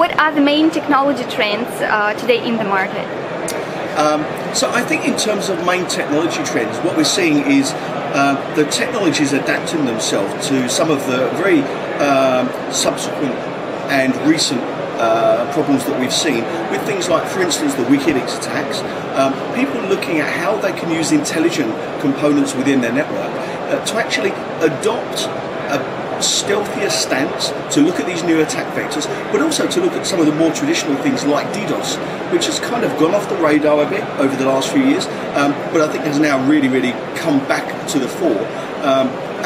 what are the main technology trends today in the market? So I think in terms of main technology trends, what we're seeing is the technologies adapting themselves to some of the very subsequent and recent problems that we've seen with things like, for instance, the WikiLeaks attacks. People looking at how they can use intelligent components within their network to actually adopt a stealthier stance to look at these new attack vectors, but also to look at some of the more traditional things like DDoS, which has kind of gone off the radar a bit over the last few years, but I think has now really come back to the fore.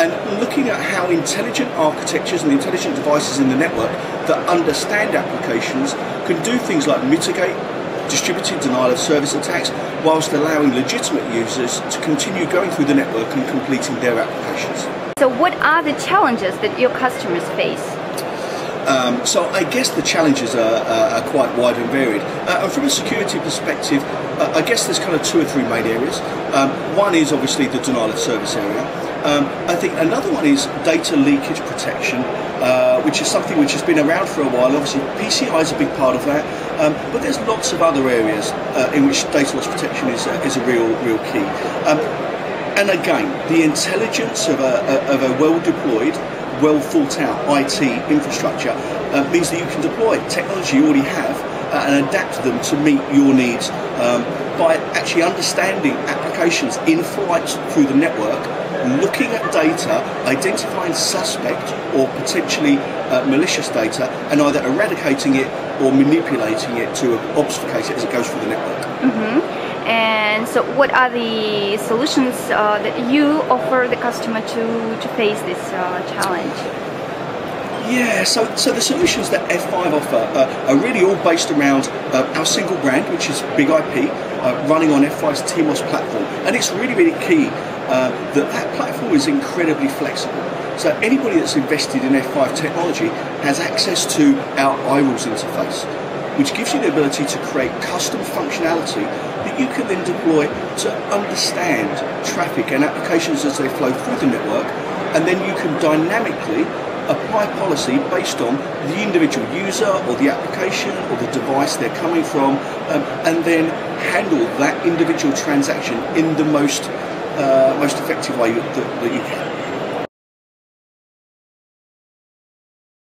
And looking at how intelligent architectures and intelligent devices in the network that understand applications can do things like mitigate distributed denial of service attacks whilst allowing legitimate users to continue going through the network and completing their applications. So what are the challenges that your customers face? So I guess the challenges are quite wide and varied. And from a security perspective, I guess there's kind of two or three main areas. One is obviously the denial of service area. I think another one is data leakage protection, which is something which has been around for a while. Obviously, PCI is a big part of that, but there's lots of other areas in which data loss protection is a real key. And again, the intelligence of a well-deployed, well-thought-out IT infrastructure means that you can deploy technology you already have and adapt them to meet your needs by actually understanding applications in flight through the network, looking at data, identifying suspect or potentially malicious data, and either eradicating it or manipulating it to obfuscate it as it goes through the network. And so what are the solutions that you offer the customer to face this challenge? Yeah, so the solutions that F5 offer are really all based around our single brand, which is Big IP, running on F5's TMOS platform. And it's really key that platform is incredibly flexible. So anybody that's invested in F5 technology has access to our iRules interface, which gives you the ability to create custom functionality that you can then deploy to understand traffic and applications as they flow through the network, and then you can dynamically apply policy based on the individual user or the application or the device they're coming from, and then handle that individual transaction in the most effective way that you can.